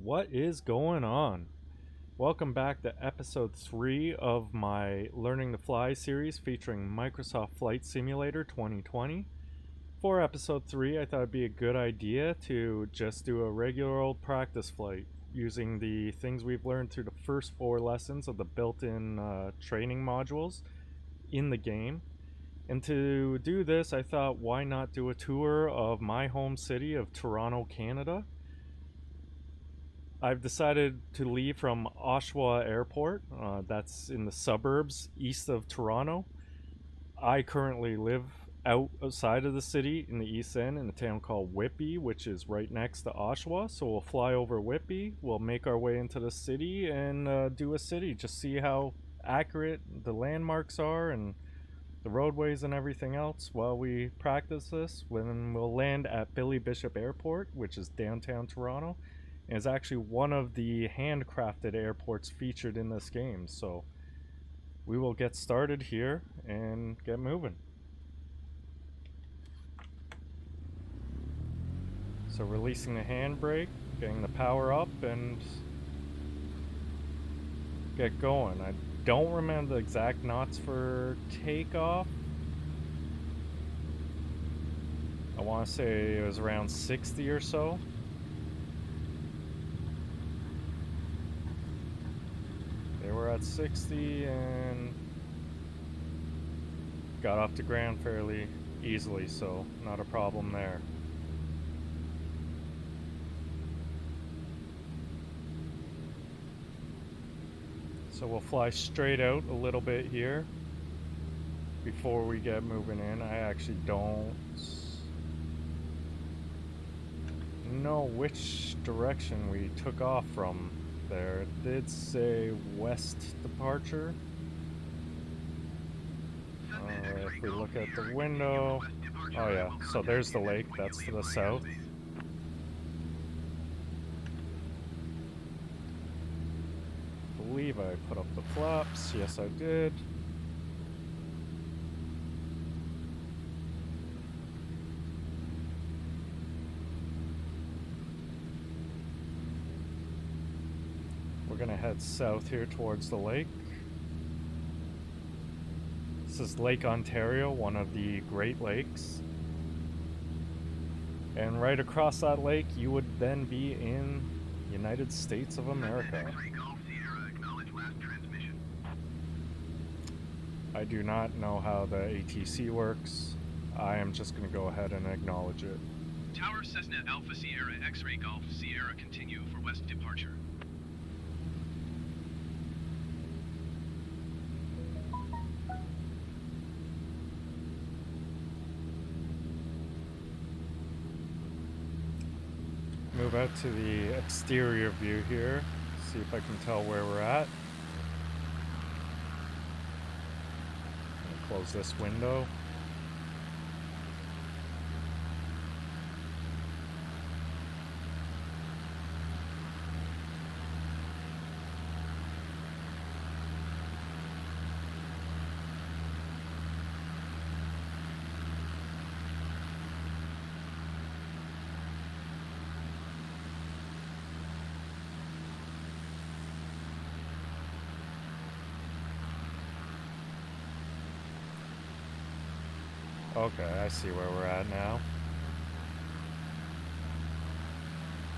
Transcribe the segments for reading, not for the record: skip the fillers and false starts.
What is going on? Welcome back to episode 3 of my Learning to Fly series featuring Microsoft Flight Simulator 2020. For episode 3, I thought it'd be a good idea to just do a regular old practice flight using the things we've learned through the first 4 lessons of the built-in training modules in the game. And to do this, I thought, why not do a tour of my home city of Toronto, Canada? I've decided to leave from Oshawa Airport. That's in the suburbs east of Toronto. I currently live outside of the city in the east end in a town called Whitby, which is right next to Oshawa. So we'll fly over Whitby. We'll make our way into the city and do a city. Just see how accurate the landmarks are and the roadways and everything else while we practice this. When we'll land at Billy Bishop Airport, which is downtown Toronto, and is actually one of the handcrafted airports featured in this game. So we will get started here and get moving. So releasing the handbrake, getting the power up, and get going. I don't remember the exact knots for takeoff. I want to say it was around 60 or so. They were at 60 and got off the ground fairly easily, so not a problem there. So we'll fly straight out a little bit here before we get moving in. I actually don't know which direction we took off from there. It did say west departure. If we look at the window, oh yeah, so there's the lake, that's to the south. I believe I put up the flaps, yes I did. We're gonna head south here towards the lake. This is Lake Ontario, one of the Great Lakes. And right across that lake, you would then be in United States of America. I do not know how the ATC works. I am just going to go ahead and acknowledge it. Tower Cessna Alpha Sierra X-Ray Golf Sierra continue for west departure. Move out to the exterior view here, see if I can tell where we're at. Close this window. Okay, I see where we're at now.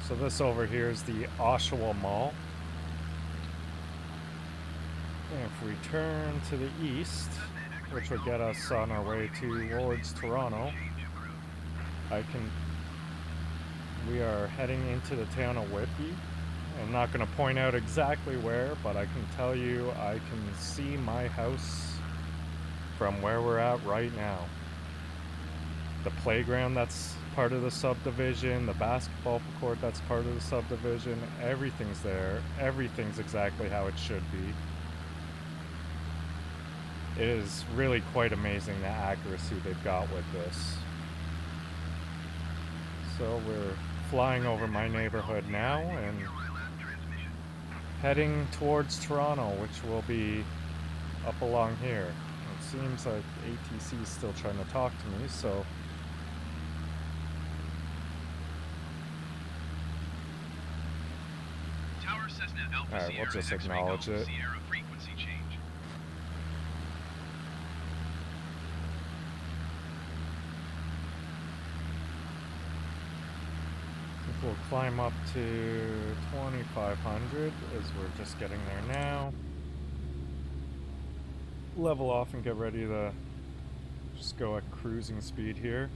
So this over here is the Oshawa Mall. And if we turn to the east, which would get us on our way towards Toronto, we are heading into the town of Whitby. I'm not going to point out exactly where, but I can tell you I can see my house from where we're at right now. The playground that's part of the subdivision, the basketball court that's part of the subdivision, everything's there. Everything's exactly how it should be. It is really quite amazing the accuracy they've got with this. So we're flying over my neighborhood now and heading towards Toronto, which will be up along here. It seems like ATC is still trying to talk to me, so Cessna Alpha Alright, we'll Sierra just X-ray acknowledge Golf it. Sierra frequency change. We'll climb up to 2,500 as we're just getting there now. Level off and get ready to just go at cruising speed here.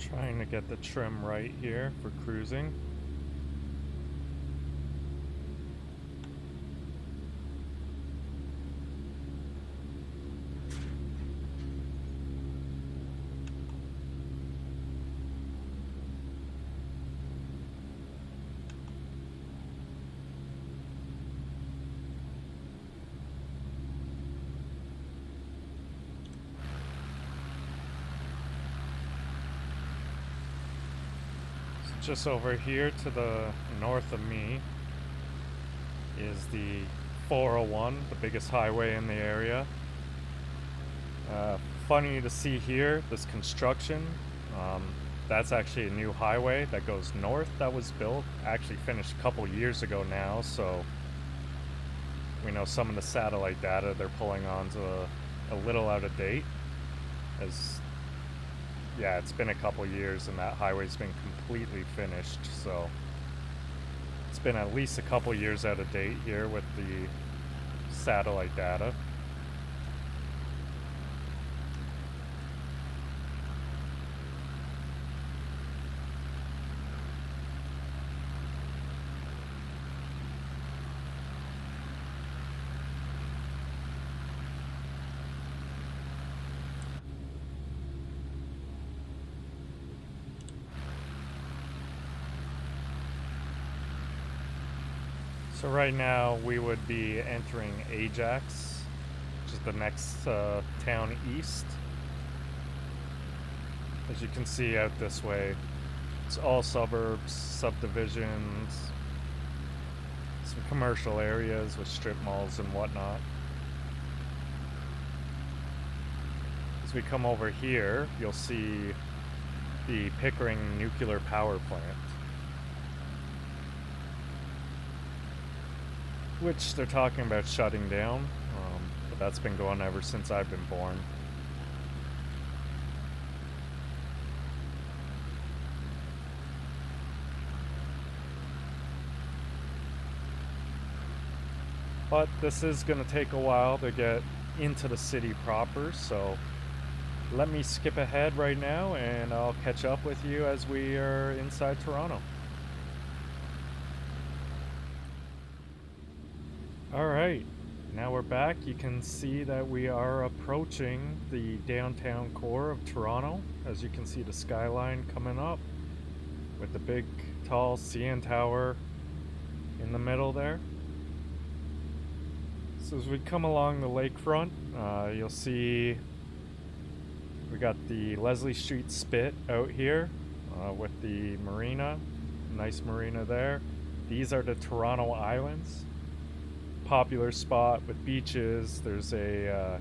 Trying to get the trim right here for cruising. Just over here to the north of me is the 401, the biggest highway in the area. Funny to see here, this construction. That's actually a new highway that goes north that was built, actually finished a couple years ago now, so we know some of the satellite data they're pulling on's a little out of date, as yeah, it's been a couple years and that highway's been completely finished, so it's been at least a couple years out of date here with the satellite data. So right now we would be entering Ajax, which is the next town east. As you can see out this way, it's all suburbs, subdivisions, some commercial areas with strip malls and whatnot. As we come over here, you'll see the Pickering nuclear power plant, which they're talking about shutting down, but that's been going ever since I've been born. But this is going to take a while to get into the city proper, so let me skip ahead right now and I'll catch up with you as we are inside Toronto. Alright, now we're back. You can see that we are approaching the downtown core of Toronto. As you can see, the skyline coming up with the big tall CN Tower in the middle there. So as we come along the lakefront, you'll see we got the Leslie Street Spit out here with the marina. Nice marina there. These are the Toronto Islands. Popular spot with beaches. There's a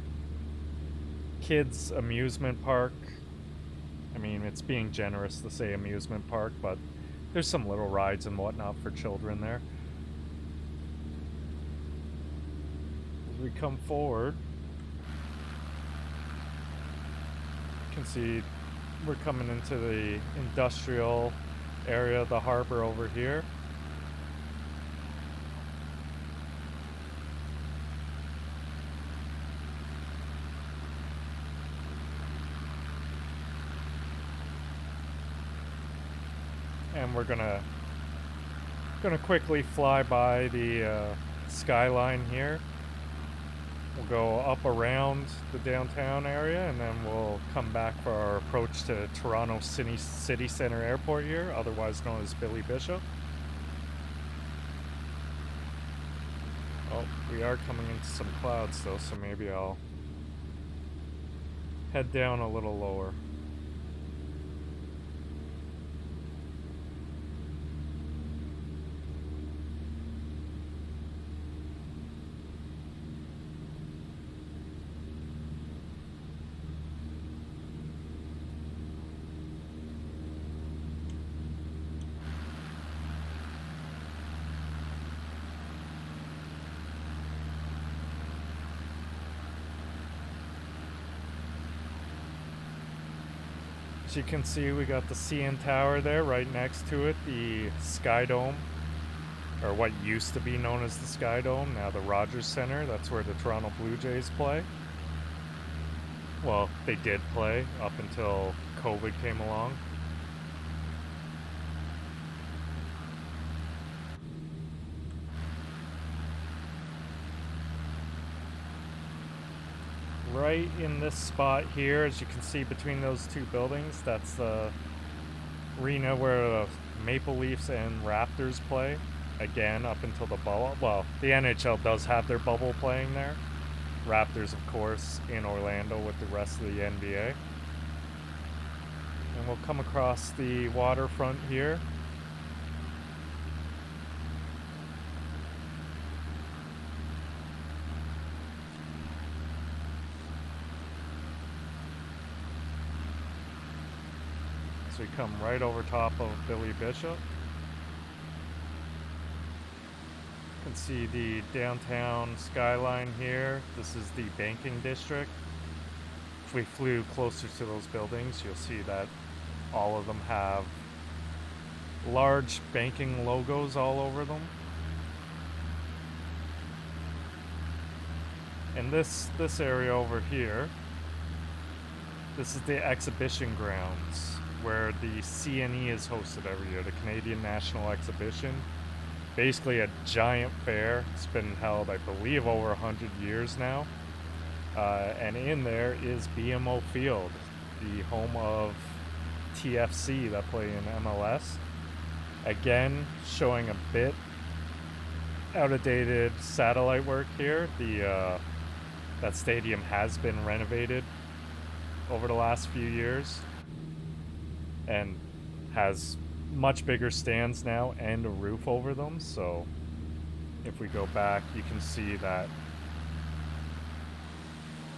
kids amusement park. I mean, it's being generous to say amusement park, but there's some little rides and whatnot for children there. As we come forward, you can see we're coming into the industrial area of the harbor over here. And we're gonna quickly fly by the skyline here. We'll go up around the downtown area and then we'll come back for our approach to Toronto City Centre Airport here, otherwise known as Billy Bishop. Oh, we are coming into some clouds though, so maybe I'll head down a little lower. As you can see, we got the CN Tower there right next to it, the Sky Dome, or what used to be known as the Sky Dome, now the Rogers Center. That's where the Toronto Blue Jays play. Well, they did play up until COVID came along. Right in this spot here, as you can see between those two buildings, that's the arena where the Maple Leafs and Raptors play. Again, up until the bubble. Well, the NHL does have their bubble playing there. Raptors, of course, in Orlando with the rest of the NBA. And we'll come across the waterfront here. So we come right over top of Billy Bishop. You can see the downtown skyline here. This is the banking district. If we flew closer to those buildings, you'll see that all of them have large banking logos all over them. And this area over here, this is the exhibition grounds where the CNE is hosted every year, the Canadian National Exhibition. Basically a giant fair. It's been held, I believe, over 100 years now. And in there is BMO Field, the home of TFC that play in MLS. Again, showing a bit out-of-dated satellite work here. That stadium has been renovated over the last few years and has much bigger stands now and a roof over them. So if we go back, you can see that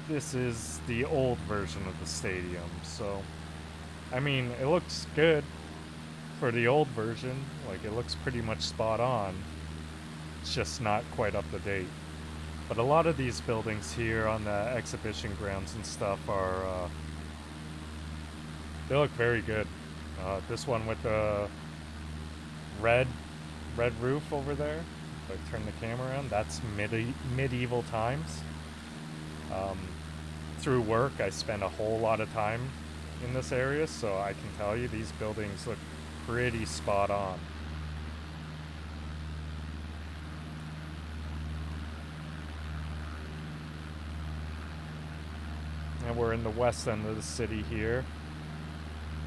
this is the old version of the stadium. So I mean, it looks good for the old version. Like, it looks pretty much spot on. It's just not quite up to date. But a lot of these buildings here on the exhibition grounds and stuff are they look very good. This one with the red roof over there, if I turn the camera around, that's medieval times. Through work, I spend a whole lot of time in this area, so I can tell you these buildings look pretty spot on. And we're in the west end of the city here,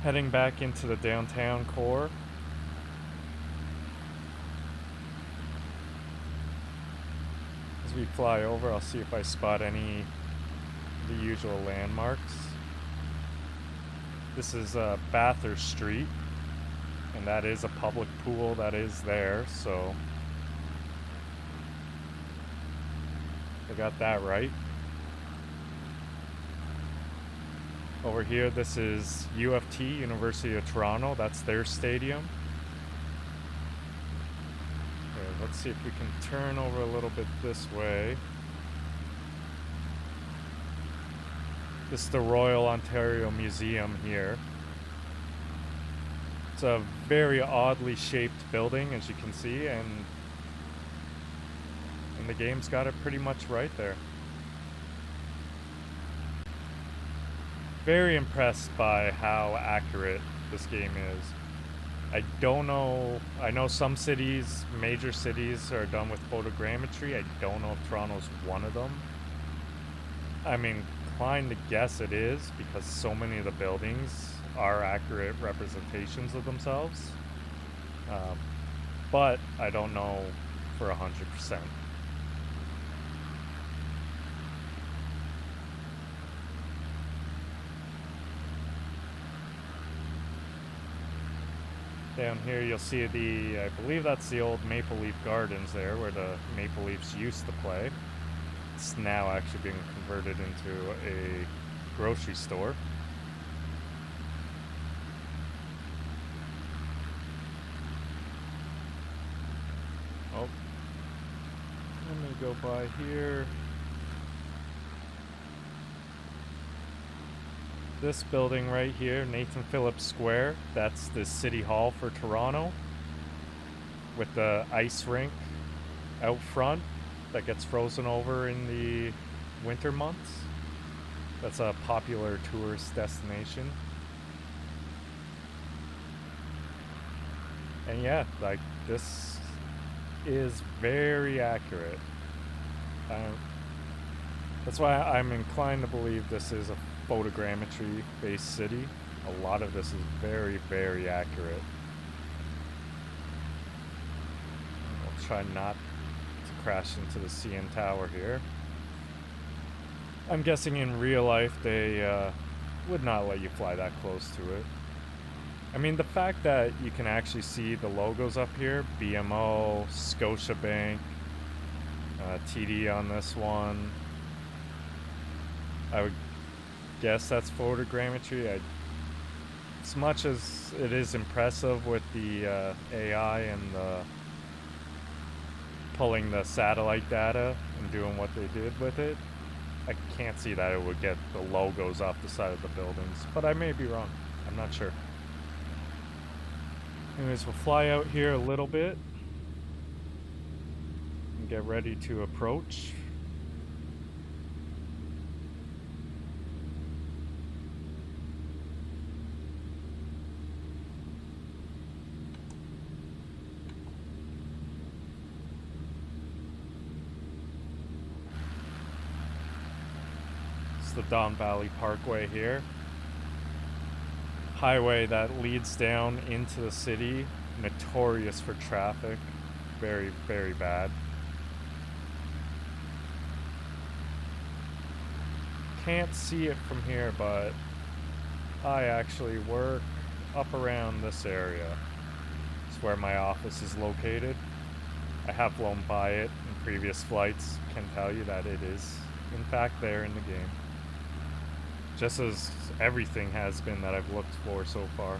heading back into the downtown core. As we fly over, I'll see if I spot any of the usual landmarks. This is Bathurst Street, and that is a public pool that is there, so I got that right. Over here, this is UFT, University of Toronto. That's their stadium. Okay, let's see if we can turn over a little bit this way. This is the Royal Ontario Museum here. It's a very oddly shaped building, as you can see, and the game's got it pretty much right there. Very impressed by how accurate this game is. I don't know, I know some cities, major cities, are done with photogrammetry. I don't know if Toronto's one of them. I'm inclined to guess it is, because so many of the buildings are accurate representations of themselves. But I don't know for 100%. Down here you'll see I believe that's the old Maple Leaf Gardens there, where the Maple Leafs used to play. It's now actually being converted into a grocery store. Oh, let me go by here. This building right here, Nathan Phillips Square, that's the City Hall for Toronto, with the ice rink out front that gets frozen over in the winter months. That's a popular tourist destination. And yeah, like, this is very accurate. That's why I'm inclined to believe this is a photogrammetry based city. A lot of this is very, very accurate. I'll try not to crash into the CN Tower here. I'm guessing in real life they would not let you fly that close to it. I mean, the fact that you can actually see the logos up here, BMO, Scotiabank, TD on this one, I would guess that's photogrammetry. As much as it is impressive with the AI and pulling the satellite data and doing what they did with it, I can't see that it would get the logos off the side of the buildings. But I may be wrong. I'm not sure. Anyways, we'll fly out here a little bit and get ready to approach. It's the Don Valley Parkway here. Highway that leads down into the city, notorious for traffic, very, very bad. Can't see it from here, but I actually work up around this area. It's where my office is located. I have flown by it in previous flights, can tell you that it is in fact there in the game. Just as everything has been that I've looked for so far.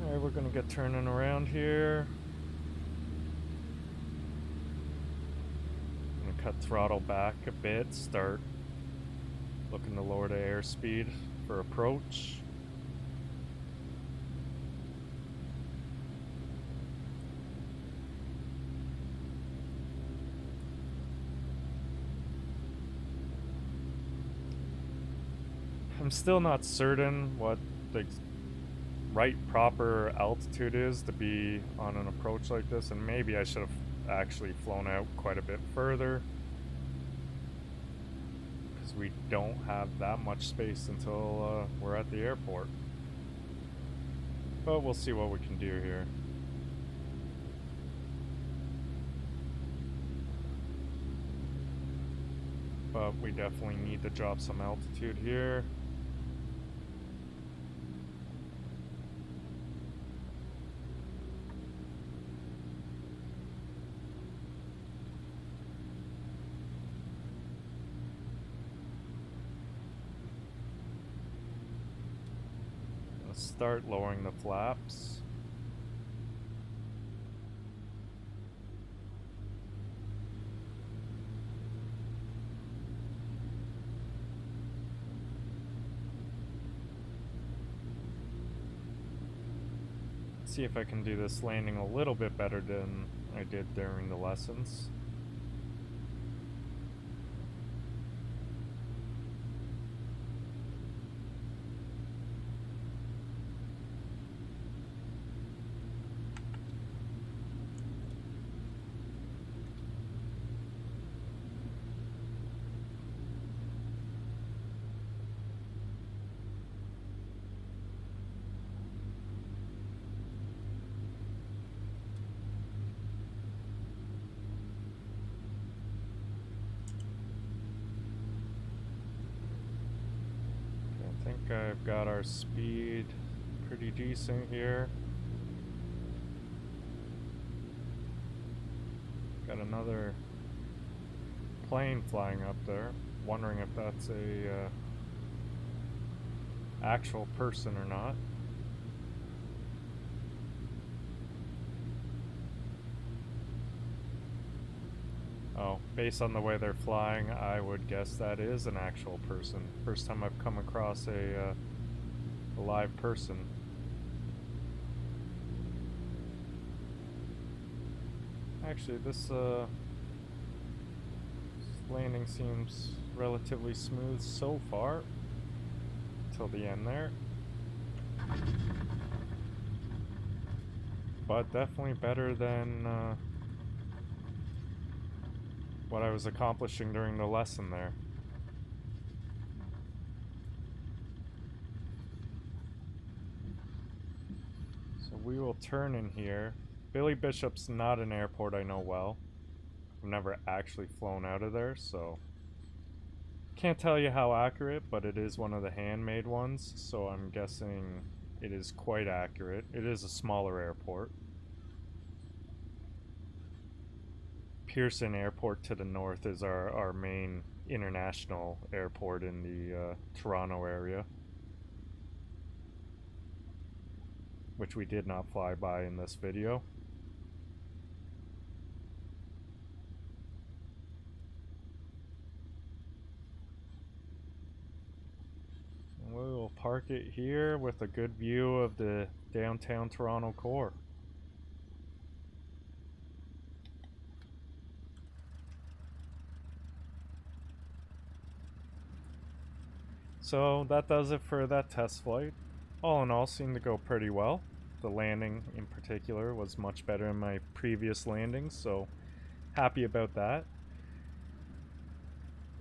Alright, we're gonna get turning around here. I'm gonna cut throttle back a bit, start looking to lower the airspeed for approach. I'm still not certain what the right proper altitude is to be on an approach like this, and maybe I should have actually flown out quite a bit further, because we don't have that much space until we're at the airport. But we'll see what we can do here. But we definitely need to drop some altitude here. Start lowering the flaps. See if I can do this landing a little bit better than I did during the lessons. I've got our speed pretty decent here. Got another plane flying up there. Wondering if that's a actual person or not. Oh, based on the way they're flying, I would guess that is an actual person. First time I've come across a live person. Actually, this landing seems relatively smooth so far. Till the end there. But definitely better than what I was accomplishing during the lesson there. So we will turn in here. Billy Bishop's not an airport I know well. I've never actually flown out of there, so can't tell you how accurate, but it is one of the handmade ones, so I'm guessing it is quite accurate. It is a smaller airport. Pearson Airport to the north is our main international airport in the Toronto area, which we did not fly by in this video. And we will park it here with a good view of the downtown Toronto core. So that does it for that test flight. All in all, seemed to go pretty well. The landing in particular was much better than my previous landings, so happy about that.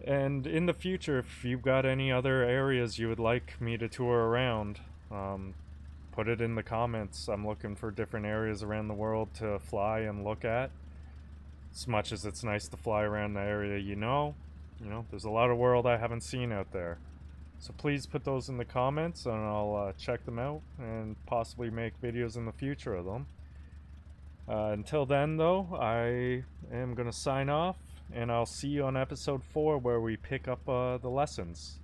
And in the future, if you've got any other areas you would like me to tour around, put it in the comments. I'm looking for different areas around the world to fly and look at. As much as it's nice to fly around the area you know, there's a lot of world I haven't seen out there. So please put those in the comments and I'll check them out and possibly make videos in the future of them. Until then though, I am going to sign off and I'll see you on episode 4 where we pick up the lessons.